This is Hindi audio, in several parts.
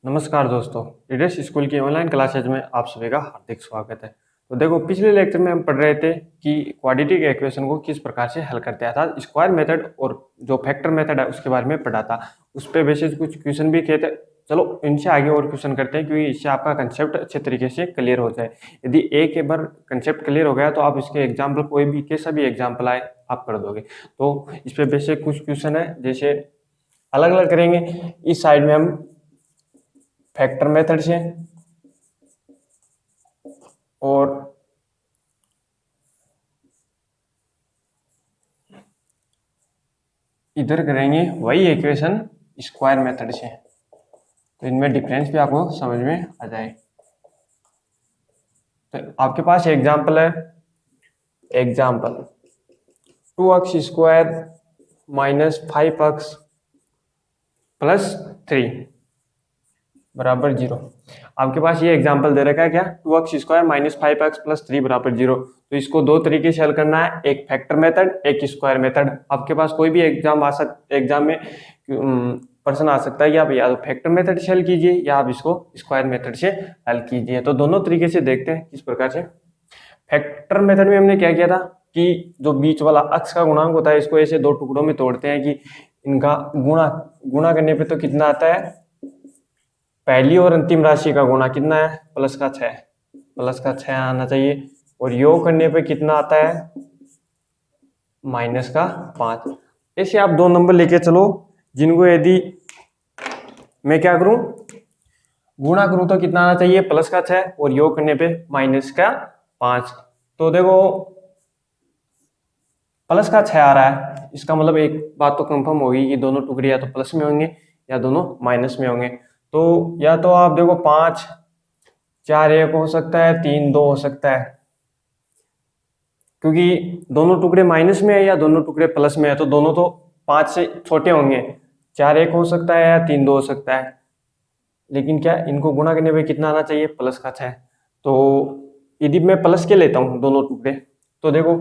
नमस्कार दोस्तों, लीडर्स स्कूल की ऑनलाइन क्लासेज में आप सभी का हार्दिक स्वागत है। तो देखो, पिछले लेक्चर में हम पढ़ रहे थे कि क्वाड्रेटिक इक्वेशन को किस प्रकार से हल करते हैं, अर्थात स्क्वायर मेथड और जो फैक्टर मेथड है उसके बारे में पढ़ा था। उस पर बेसिस कुछ क्वेश्चन भी किए थे। चलो इनसे आगे और क्वेश्चन करते हैं, क्योंकि इससे आपका कंसेप्ट अच्छे तरीके से क्लियर हो जाए। यदि एक बार कंसेप्ट क्लियर हो गया तो आप इसके एग्जाम्पल कोई भी कैसा भी एग्जाम्पल आए आप कर दोगे। तो इस पर बेसिक कुछ क्वेश्चन है, जैसे अलग अलग करेंगे। इस साइड में हम फैक्टर मेथड से और इधर करेंगे वही इक्वेशन स्क्वायर मेथड से। तो इनमें डिफरेंस भी आपको समझ में आ जाए। तो आपके पास एग्जाम्पल है, example 2x² minus 5x plus 3 बराबर 0। आपके पास ये एग्जाम्पल दे रखा है क्या, 2x² माइनस 5x प्लस 3 बराबर 0। तो इसको दो तरीके से हल करना है, एक फैक्टर मेथड, एक स्क्वायर मेथड। आपके पास कोई भी एग्जाम में प्रश्न आ सकता है कि आप या तो फैक्टर मेथड से हल कीजिए या आप इसको स्क्वायर मेथड से हल कीजिए। तो दोनों तरीके से देखते हैं किस प्रकार से। फैक्टर मेथड में हमने क्या किया था कि जो बीच वाला अक्ष का गुणांक होता है इसको ऐसे दो टुकड़ों में तोड़ते हैं कि इनका गुणा करने पे तो कितना आता है, पहली और अंतिम राशि का गुणा कितना है, प्लस का 6 आना चाहिए। और योग करने पे कितना आता है, माइनस का 5। ऐसे आप दो नंबर लेके चलो जिनको यदि मैं क्या करूं, गुणा करूं तो कितना आना चाहिए, प्लस का 6 और योग करने पे माइनस का 5। तो देखो प्लस का 6 आ रहा है, इसका मतलब एक बात तो कंफर्म होगी कि दोनों टुकड़े या तो प्लस में होंगे या दोनों माइनस में होंगे। तो या तो आप देखो 5 4 1 हो सकता है, 3 2 हो सकता है, क्योंकि दोनों टुकड़े माइनस में है या दोनों टुकड़े प्लस में है तो दोनों तो 5 से छोटे होंगे। 4 1 हो सकता है या 3 2 हो सकता है, लेकिन क्या इनको गुणा करने पे कितना आना चाहिए, प्लस का 6। तो यदि मैं प्लस के लेता हूँ दोनों टुकड़े, तो देखो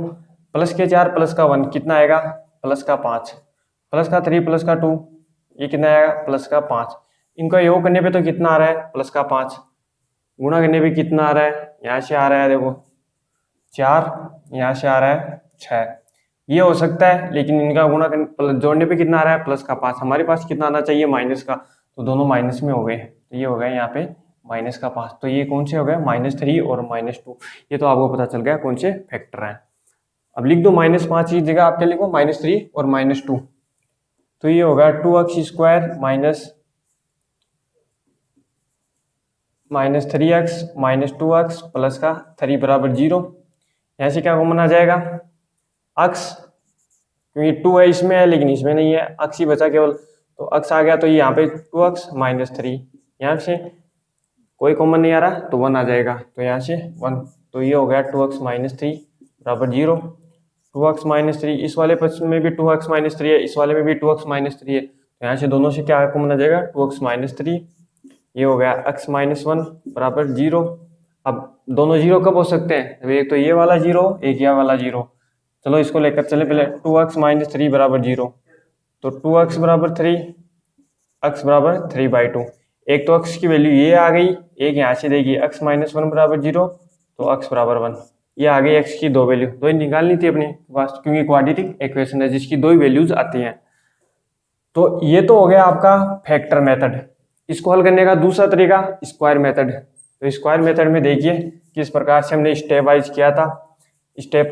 प्लस के 4 प्लस का 1 कितना आएगा, प्लस का 5, प्लस का 3 प्लस का 2 ये कितना आएगा, प्लस का 5। इनका योग करने पे तो कितना आ रहा है, प्लस का 5। गुणा करने पे कितना आ रहा है, यहाँ से आ रहा है देखो 4, यहाँ से आ रहा है 6। ये हो सकता है, लेकिन इनका जोड़ने पे कितना आ रहा है, प्लस का 5। हमारे पास कितना आना चाहिए, माइनस का, तो दोनों माइनस में हो गए। तो ये हो गया यहाँ पे माइनस का 5। तो ये कौन से हो गए, -3 और -2। ये तो आपको पता चल गया कौन से फैक्टर हैं। अब लिख दो -5 की जगह आप क्या लिखो, -3 और -2। तो ये होगा 2x² minus 3x minus 2x plus का 3 बराबर 0। यहाँ से क्या कॉमन आ जाएगा, अक्स, क्योंकि 2 है इसमें है लेकिन इसमें नहीं है, अक्स ही बचा केवल। तो अक्स आ गया, तो ये यहाँ पे 2x माइनस 3, यहाँ से कोई कॉमन नहीं आ रहा तो 1 आ जाएगा, तो यहाँ से 1। तो ये हो गया 2x माइनस 3 बराबर 0। 2x माइनस 3, इस वाले प्रश्न में भी 2x माइनस 3 है, इस वाले में भी 2x माइनस 3 है, तो यहाँ से दोनों से क्या कॉमन आ जाएगा, 2x माइनस 3। ये हो गया x माइनस 1 बराबर 0। अब दोनों जीरो कब हो सकते हैं, अब एक तो ये वाला 0 एक ये वाला 0। चलो इसको लेकर चले पहले, 2x माइनस 3 बराबर 0। तो 2x बराबर 3, x बराबर 3/2। एक तो x की वैल्यू ये आ गई, एक यहाँ से देगी x माइनस 1 बराबर 0, तो x बराबर 1। ये आ गई x की दो वैल्यू, दो ही निकालनी थी अपने पास, क्योंकि क्वाड्रेटिक इक्वेशन है जिसकी दो ही वैल्यूज आती हैं। तो ये तो हो गया आपका फैक्टर मेथड। इसको हल करने का दूसरा तरीका स्क्वायर मेथड। तो स्क्वायर मेथड में देखिए किस प्रकार से हमने स्टेप वाइज किया था। स्टेप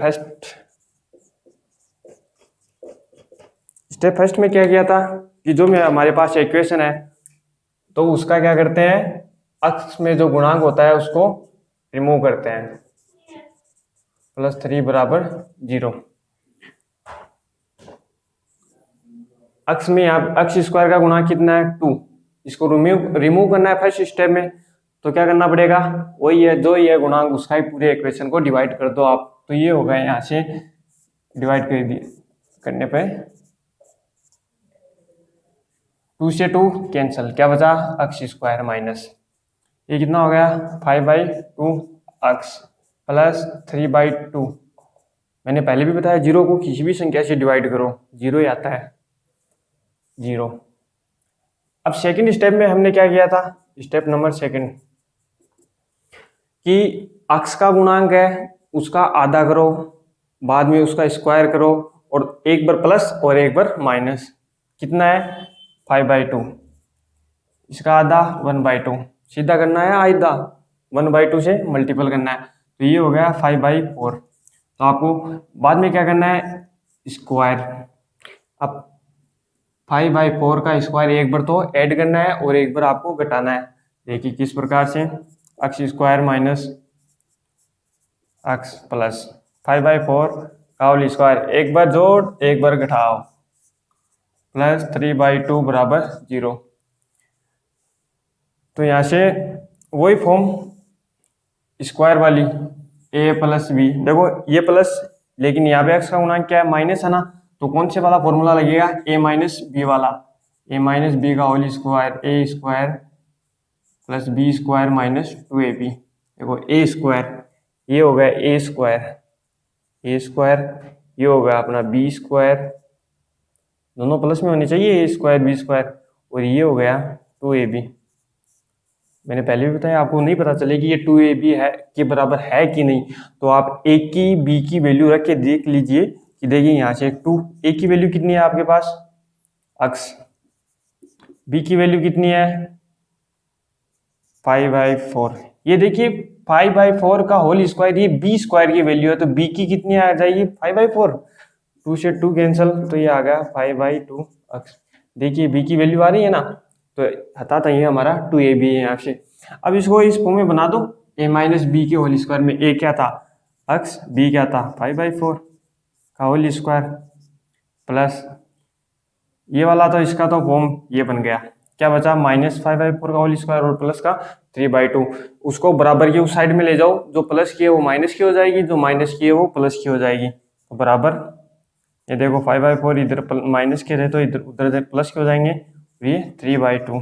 फर्स्ट में क्या किया था कि जो हमारे पास इक्वेशन है तो उसका क्या करते हैं, अक्ष में जो गुणांक होता है उसको रिमूव करते हैं, +3 बराबर 0। अक्ष में यहाँ अक्ष स्क्वायर का गुणांक कितना है, 2। इसको रिमूव करना है फर्स्ट स्टेप में, तो क्या करना पड़ेगा, वही है जो ये गुणांक उसका ही पूरे इक्वेशन को डिवाइड कर दो आप। तो ये होगा यहाँ से डिवाइड कर दिए करने पे 2 से 2 कैंसिल, क्या बचा, अक्ष स्क्वायर माइनस ये कितना हो गया, 5/2 अक्ष प्लस 3/2। मैंने पहले भी बताया 0 को किसी भी संख्या से डिवाइड करो 0 ही आता है, 0। अब सेकंड स्टेप में हमने क्या किया था, स्टेप नंबर सेकंड, कि अक्स का गुणांक है उसका आधा करो, बाद में उसका स्क्वायर करो, और एक बार प्लस और एक बार माइनस। कितना है 5/2, इसका आधा 1/2, सीधा करना है आधा 1/2 से मल्टीपल करना है, तो ये हो गया 5/4। तो आपको बाद में क्या करना है, स्क्वायर। अब 5/4 का स्क्वायर एक बार तो ऐड करना है और एक बार आपको घटाना है। देखिए किस प्रकार से, x square minus x plus 5/4 का होल स्क्वायर, एक बार जोड़ एक बार घटाओ, प्लस 3/2 बराबर 0। तो यहाँ से वही फॉर्म स्क्वायर वाली a प्लस बी, देखो ये प्लस, लेकिन यहाँ पे एक्स का गुणांक क्या है, माइनस है ना, तो कौन से वाला फॉर्मूला लगेगा, a माइनस बी वाला, a माइनस बी का whole square, a square plus b square minus 2ab। देखो a स्क्वायर, ये हो गया a स्क्वायर, ये हो गया अपना बी स्क्वायर, दोनों प्लस में होने चाहिए, a स्क्वायर बी स्क्वायर, और ये हो गया 2ab। मैंने पहले भी बताया, आपको नहीं पता चले कि ये 2ab है के बराबर है कि नहीं, तो आप a की b की वैल्यू रख के देख लीजिए कि देखिए यहाँ से a की वैल्यू कितनी है आपके पास x, b की वैल्यू कितनी है 5/4। ये देखिए 5/4 का होल स्क्वायर, ये b स्क्वायर की वैल्यू है, तो b की कितनी आ जाएगी 5/4, 2 से 2 कैंसिल, तो ये आ गया 5/2x। देखिए b की वैल्यू आ रही है ना, तो हटाता ही हमारा 2ab है यहाँ से। अब इसको इस फॉर्म में बना दो, a माइनस बी के होल स्क्वायर में a क्या था x, b क्या था 5/4 का होल स्क्वायर, प्लस ये वाला तो इसका तो फॉर्म ये बन गया, क्या बचा माइनस 5/4 का होल स्क्वायर और प्लस का 3/2। उसको बराबर की उस साइड में ले जाओ, जो प्लस की है वो माइनस की हो जाएगी, जो माइनस की है वो प्लस की हो जाएगी, तो बराबर ये देखो 5/4 इधर माइनस के रहे तो इधर उधर प्लस के हो जाएंगे, ये 3/2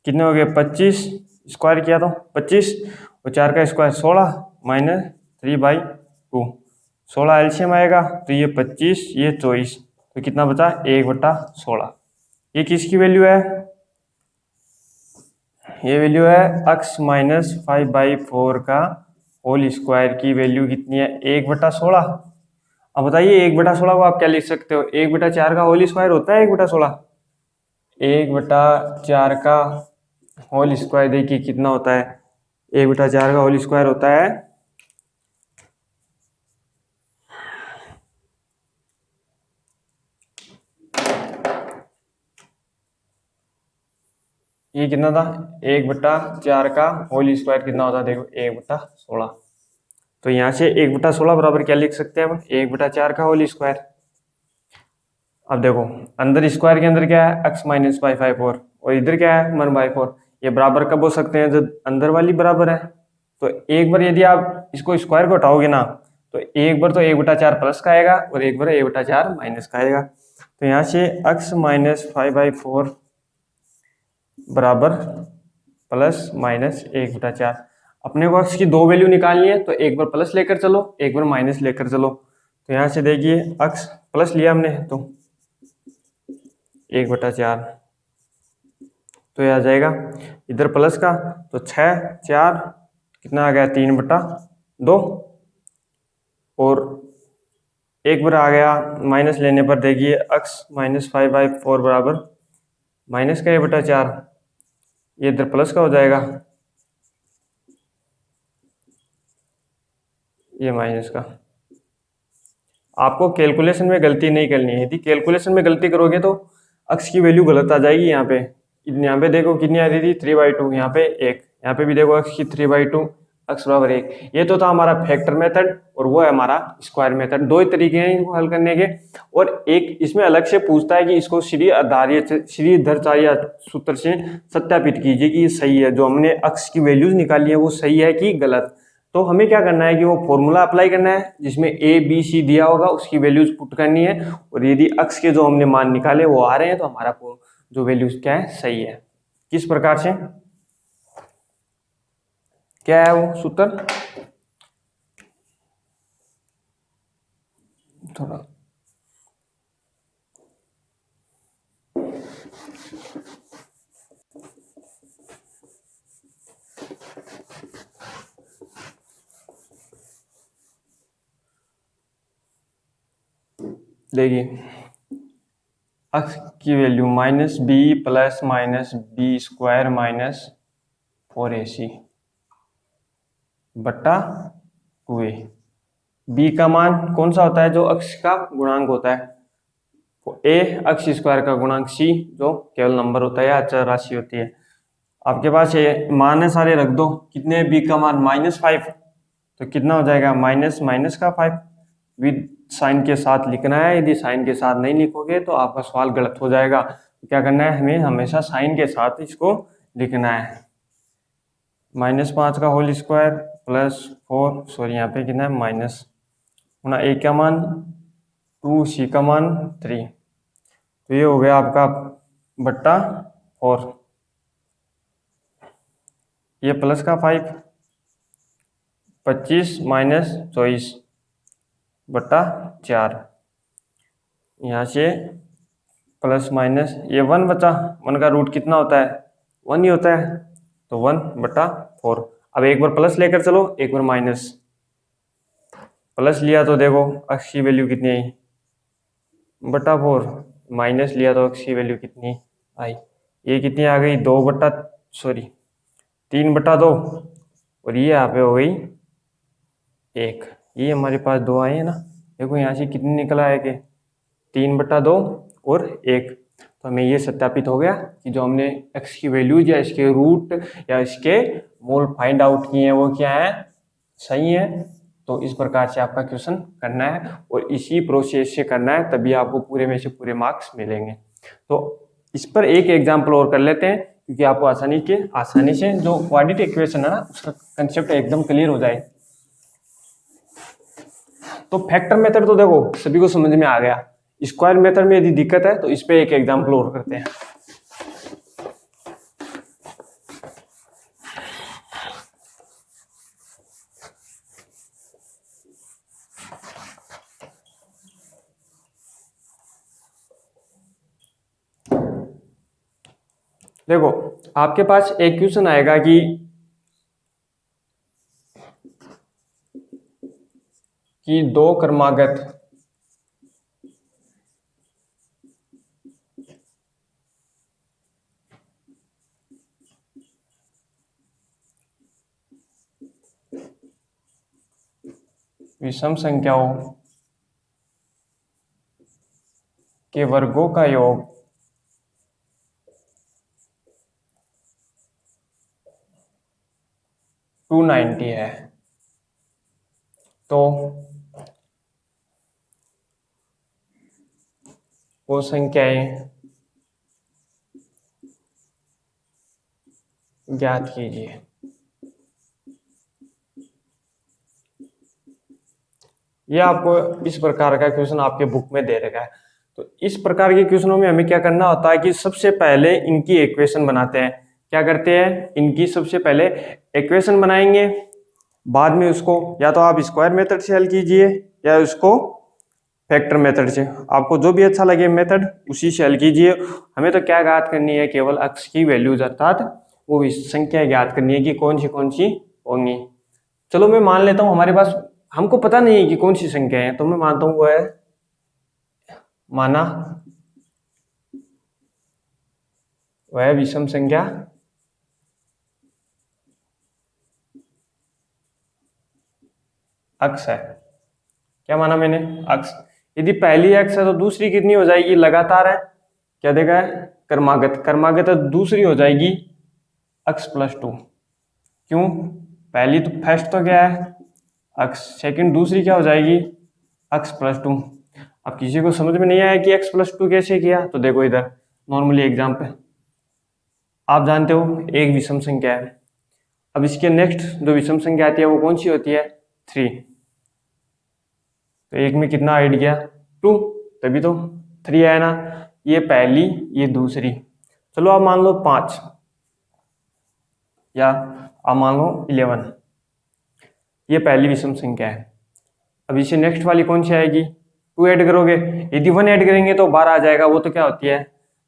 कितने हो गए 25, स्क्वायर किया तो 25 और 4 का स्क्वायर 16 माइनस 3/2, 16 एलसीएम आएगा, तो ये 25 ये 24, तो कितना बचा 1/16। ये किसकी वैल्यू है, ये वैल्यू है x माइनस 5/4 का होल स्क्वायर की वैल्यू कितनी है 1/16। अब बताइए 1/16 को आप क्या लिख सकते हो, 1/4 का होल स्क्वायर होता है 1/16, 1/4 का होल स्क्वायर देखिए कितना होता है, 1/4 का होल स्क्वायर होता है ये कितना था 1/4 का होल स्क्वायर कितना होता है, देखो 1/16, तो यहाँ से 1/16 बराबर क्या लिख सकते हैं हम 1/4 का होल स्क्वायर। अब देखो अंदर स्क्वायर के अंदर क्या है x माइनस 5/4 और इधर क्या है 1/4, ये बराबर कब हो सकते हैं जब अंदर वाली बराबर है, तो एक बार यदि आप इसको स्क्वायर को हटाओगे ना, तो एक बार तो 1/4 प्लस का आएगा और एक बार 1/4 माइनस का आएगा, तो यहाँ से x माइनस 5/4 बराबर प्लस माइनस 1/4। अपने को x की दो वैल्यू निकालनी है, तो एक बार प्लस लेकर चलो एक बार माइनस लेकर चलो, तो यहाँ से देखिए x प्लस लिया हमने तो 1/4, तो ये आ जाएगा इधर प्लस का, तो 6 4 कितना आ गया 3/2, और एक बार आ गया माइनस लेने पर देखिए x माइनस 5/4 बराबर माइनस का 1/4, ये इधर प्लस का हो जाएगा, ये माइनस का। आपको कैलकुलेशन में गलती नहीं करनी है, यदि कैलकुलेशन में गलती करोगे तो x की वैल्यू गलत आ जाएगी। यहाँ पे देखो कितनी आ रही थी 3/2, यहाँ पे 1, यहाँ पे भी देखो x की 3/2 x बराबर 1। ये तो था हमारा फैक्टर मेथड और वो है हमारा स्क्वायर मेथड। दो ही तरीके हैं इनको हल करने के, और एक इसमें अलग से पूछता है कि इसको श्रीधराचार्य सूत्र से सत्यापित कीजिए कि ये सही है, जो हमने x की वैल्यूज निकाली है वो सही है कि गलत। तो हमें क्या करना है कि वो फॉर्मूला अप्लाई करना है जिसमें a b c दिया होगा, उसकी वैल्यूज पुट करनी है, और यदि x के जो हमने मान निकाले वो आ रहे हैं तो हमारा जो वैल्यूज क्या है सही है। किस प्रकार से, क्या है वो सूत्र, थोड़ा देखिए x की value minus b plus minus b square minus 4ac बट्टा 2a। b का मान कौन सा होता है? जो अक्ष का गुणांक होता है। a अक्ष स्क्वायर का गुणांक, c जो केवल नंबर होता है या अचर राशि होती है। आपके पास ये मान है सारे, रख दो। कितने? b का मान -5, तो कितना हो जाएगा? माइनस माइनस का 5 विद साइन के साथ लिखना है। यदि साइन के साथ नहीं लिखोगे तो आपका सवाल गलत हो जाएगा। तो क्या करना है? हमें हमेशा साइन के साथ इसको लिखना है। -5 का होल स्क्वायर प्लस 4, सॉरी यहाँ पे कितना है? माइनस होना, a का मान 2, c का मान 3, तो ये हो गया आपका बट्टा 4। ये प्लस का 5, 25 माइनस 24 बट्टा 4। यहाँ से प्लस माइनस ये 1 बचा। 1 का रूट कितना होता है? 1 ही होता है, तो 1 बट्टा 4। अब एक बार प्लस लेकर चलो, एक बार माइनस। प्लस लिया तो देखो x की वैल्यू कितनी आई? बट्टा 4। माइनस लिया तो x की वैल्यू कितनी आई? ये कितनी आ गई? 3/2, और ये यहाँ पे हो गई 1। ये हमारे पास 2 आए हैं ना। देखो यहाँ से कितनी निकला है कि 3/2 और 1। तो हमें ये सत्यापित हो गया कि जो हमने x की वैल्यूज या इसके रूट या इसके मोल फाइंड आउट किए हैं वो क्या है? सही है। तो इस प्रकार से आपका क्वेश्चन करना है और इसी प्रोसेस से करना है, तभी आपको पूरे में से पूरे मार्क्स मिलेंगे। तो इस पर एक एग्जाम्पल और कर लेते हैं, क्योंकि आपको आसानी से जो क्वाड्रेटिक इक्वेशन है ना, उसका कंसेप्ट एकदम क्लियर हो जाए। तो फैक्टर मेथड तो देखो सभी को समझ में आ गया। स्क्वायर मेथड में यदि दिक्कत है तो इस पे एक एग्जाम्पल और करते हैं। देखो आपके पास एक क्वेश्चन आएगा कि 2 क्रमागत विषम संख्याओं के वर्गों का योग 290 है। तो वो संख्याएं ज्ञात कीजिए। ये आपको इस प्रकार का क्वेश्चन आपके बुक में दे रखा है। तो इस प्रकार के क्वेश्चनों में हमें क्या करना होता है कि सबसे पहले इनकी इक्वेशन बनाते हैं। क्या करते हैं? इनकी सबसे पहले इक्वेशन बनाएंगे, बाद में उसको या तो आप स्क्वायर मेथड से हल कीजिए या उसको फैक्टर मेथड से, आपको जो भी अच्छा लगे मेथड उसी से हल कीजिए। हमें तो क्या ज्ञात करनी है? केवल x की वैल्यूज, अर्थात वो संख्या ज्ञात करनी है कि कौन सी होंगी। चलो मैं मान लेता हूँ हमारे पास, हमको पता नहीं है कि कौन सी संख्या है, तो मैं मानता हूँ वो है, माना वह विषम संख्या x है। क्या माना मैंने? x। यदि पहली x है तो दूसरी कितनी हो जाएगी? लगातार है। क्या देगा? क्रमागत। क्रमागत है, दूसरी हो जाएगी x + 2। क्यों? पहली तो फर्स्ट तो क्या है? x, सेकंड दूसरी क्या हो जाएगी? x + 2। अब किसी को समझ में नहीं आया कि x + 2 कैसे किया, तो देखो इधर नॉर्मली एग्जाम्पल, आप जानते हो एक विषम संख्या है। अब इसके नेक्स्ट जो विषम संख्या आती है वो कौन सी होती है? 3। तो एक में कितना ऐड किया? 2, तभी तो 3 आया ना। ये पहली, ये दूसरी। चलो आप मान लो 5 या आप मान लो 11। ये पहली विषम संख्या है। अब इसे नेक्स्ट वाली कौन सी आएगी? 2 ऐड करोगे। यदि 1 ऐड करेंगे तो 12 आ जाएगा। वो तो क्या होती है?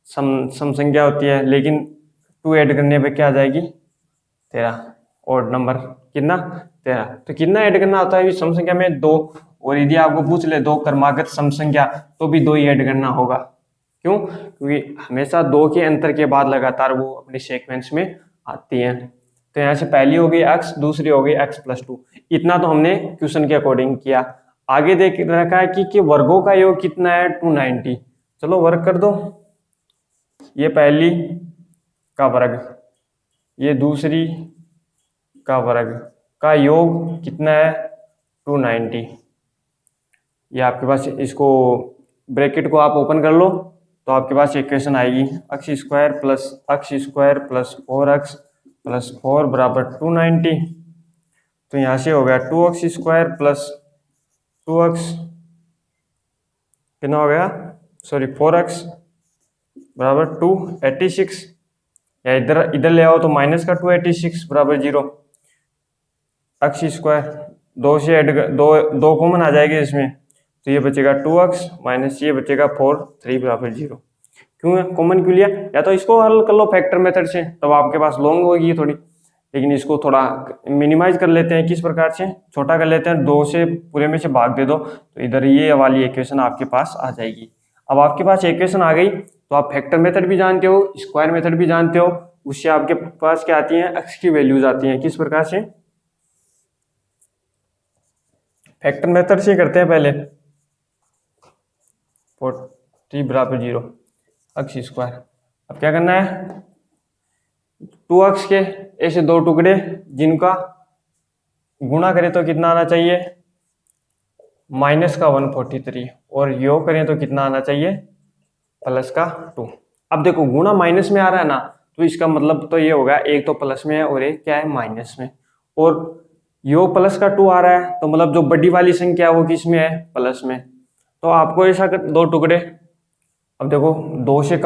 सम संख्या होती है। लेकिन 2 ऐड करने पे क्या आ जाएगी? 13। और नंबर कितना 13। तो कितना ऐड करना होता है सम संख्या में 2, और यदि आपको पूछ ले 2 क्रमागत सम संख्या तो भी 2 ही ऐड करना होगा। क्यों? क्योंकि हमेशा 2 के अंतर के बाद लगातार वो अपने सीक्वेंस में आती हैं। तो यहाँ से पहली हो गई x, दूसरी हो गई x+2। इतना तो हमने क्वेश्चन के अकॉर्डिंग किया। आगे देख रखा है कि वर्गों का योग कितना है 290। चलो वर्ग कर दो। ये पहली का वर्ग, ये दूसरी का वर्ग का योग कितना है 290। ये आपके पास, इसको ब्रैकेट को आप ओपन कर लो तो आपके पास इक्वेशन आएगी x² प्लस 4x+4 बराबर 290। तो यहाँ से हो गया 2x² प्लस 2x कितना हो गया, सॉरी 4x बराबर 286। या इधर ले आओ तो माइनस का 286 बराबर 0। x², 2 से ऐड दो कॉमन आ जाएगी इसमें, तो ये बचेगा 2x माइनस ये बचेगा 4, 3 बराबर 0। क्यों कॉमन क्यों लिया? या तो इसको हल कर लो फैक्टर मेथड से, तब आपके पास लॉन्ग होगी थोड़ी, लेकिन इसको थोड़ा मिनिमाइज कर लेते हैं। किस प्रकार से? छोटा कर लेते हैं, 2 से पूरे में से भाग दे दो तो इधर ये वाली इक्वेशन आपके पास आ जाएगी। अब आपके पास इक्वेशन आ गई तो आप फैक्टर मेथड भी जानते हो, स्क्वायर मेथड भी जानते हो, उससे आपके पास क्या आती है, x की वैल्यूज आती हैं। किस प्रकार से? फैक्टर मेथड से करते हैं पहले, 40 बराबर 0 x²। अब क्या करना है, 2x के ऐसे 2 टुकड़े जिनका गुणा करें तो कितना आना चाहिए, माइनस का 143, और योग करें तो कितना आना चाहिए, प्लस का 2। अब देखो गुणा माइनस में आ रहा है ना, तो इसका मतलब तो ये होगा एक तो प्लस में है और एक क्या है, माइनस में। और योग प्लस का 2 आ रहा है तो मतलब जो बड़ी वाली संख्या है वो किस में है, प्लस में। तो आपको ऐसा 2 टुकड़े, अब देखो 2 से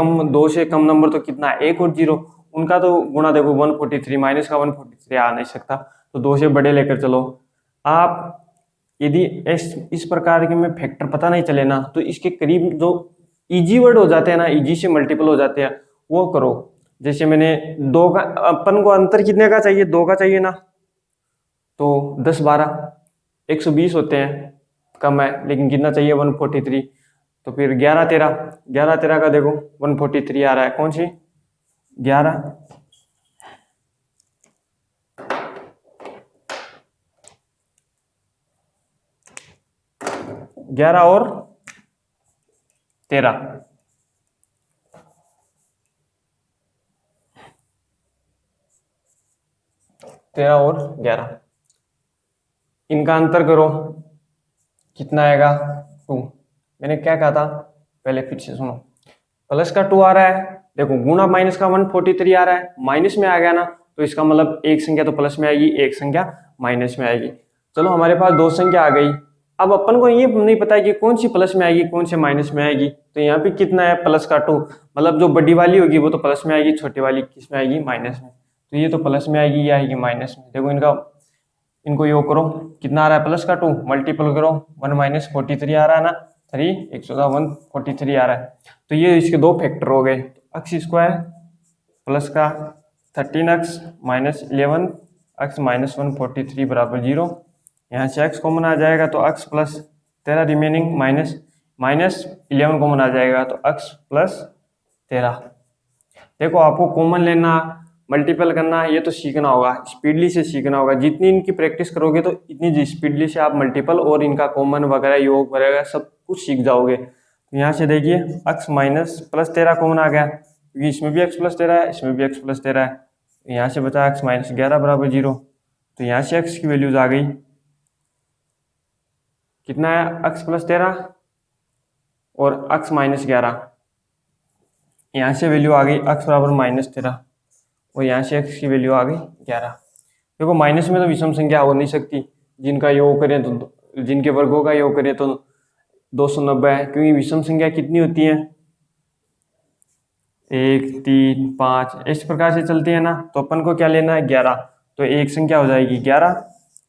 कम नंबर तो कितना है, 1 और 0, उनका तो गुणा देखो 143, माइनस का 143 आ नहीं सकता, तो 2 से बड़े लेकर चलो आप। यदि इस प्रकार के में फैक्टर पता नहीं चले ना, तो इसके करीब जो इजी वर्ड हो जाते हैं ना, इजी से मल्टीपल हो जाते हैं, वो करो। जैसे मैंने 2 का, अपन को अंतर कितने का चाहिए, 2 का चाहिए ना, तो 10 12 120 होते हैं, कम है, लेकिन कितना चाहिए 143। तो फिर 11 13 का देखो 143 आ रहा है, कौन सी 11, 11 और 13, 13 और 11, इनका अंतर करो कितना आएगा 2। मैंने क्या कहा था पहले, फिर से सुनो, प्लस का 2 आ रहा है, देखो गुणा माइनस का 143 आ रहा है, माइनस में आ गया ना, तो इसका मतलब एक संख्या तो प्लस में आएगी, एक संख्या माइनस में आएगी। चलो हमारे पास 2 संख्या आ गई। अब अपन को ये नहीं पता है कि कौन सी प्लस में आएगी कौन सी माइनस में आएगी, तो यहाँ पे कितना है, प्लस का 2, मतलब जो बड़ी वाली होगी वो तो प्लस में आएगी, छोटी वाली किस में आएगी, माइनस में। तो ये तो प्लस में आएगी, ये आएगी माइनस में। देखो इनको योग करो, कितना आ रहा है, प्लस का 2, मल्टीपल करो 1 माइनस 43 आ रहा है ना, 3 143 आ रहा है। तो ये इसके 2 फैक्टर हो गए, x² प्लस का 13x माइनस 11x माइनस 143 बराबर 0। यहाँ से x कॉमन आ जाएगा तो x plus 13 remaining, minus 11 common आ जाएगा तो x प्लस 13। देखो आपको कॉमन लेना, मल्टीपल करना, ये तो सीखना होगा, स्पीडली से सीखना होगा। जितनी इनकी प्रैक्टिस करोगे तो इतनी स्पीडली से आप मल्टीपल और इनका कॉमन वगैरह योग वगैरह सब कुछ सीख जाओगे। तो यहाँ से देखिए x माइनस प्लस 13 कॉमन आ गया, क्योंकि इसमें भी x प्लस 13 है, इसमें भी x प्लस 13 है। यहाँ से बचा x माइनस 11 बराबर 0। तो यहाँ से x की वैल्यूज आ गई, कितना है, x प्लस 13 और x माइनस 11। यहाँ से वैल्यू आ गई x बराबर माइनस 13, और यहाँ से x की वैल्यू आ गई 11। देखो माइनस में तो विषम संख्या हो नहीं सकती, जिनका योग करें तो, जिनके वर्गों का योग करें तो 290 है, क्योंकि विषम संख्या कितनी होती है, 1 3 5 इस प्रकार से चलती है ना। तो अपन को क्या लेना है, 11। तो एक संख्या हो जाएगी 11,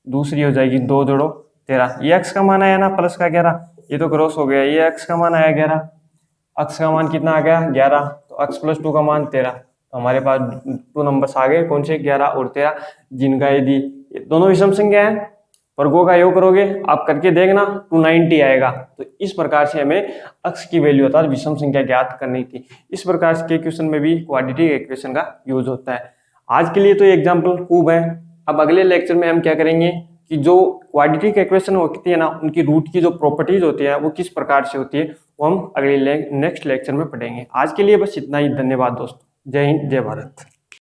दूसरी हो जाएगी 2 जोड़ो 13। ये x का मान आया ना, प्लस का 11, ये तो क्रॉस हो गया, ये x का मान आया 11, x का मान कितना आ गया 11, तो x प्लस 2 का मान 13। तो हमारे पास 2 नंबर्स आ गए, कौन से 11 और 13, जिनका यदि दोनों विषम संख्या है, वर्गों का योग करोगे आप करके देखना 290 आएगा। तो इस प्रकार से हमें अक्स की वैल्यू अर्थात विषम संख्या ज्ञात करनी थी। इस प्रकार के क्वेश्चन में भी क्वाड्रेटिक इक्वेशन का यूज होता है। आज के लिए तो ये एग्जाम्पल खूब है। अब अगले लेक्चर में हम क्या करेंगे कि जो क्वाड्रेटिक इक्वेशन होती है ना, उनकी रूट की जो प्रॉपर्टीज होती है वो किस प्रकार से होती है, वो हम अगले नेक्स्ट लेक्चर में पढ़ेंगे। आज के लिए बस इतना ही। धन्यवाद दोस्तों। जय हिंद, जय भारत।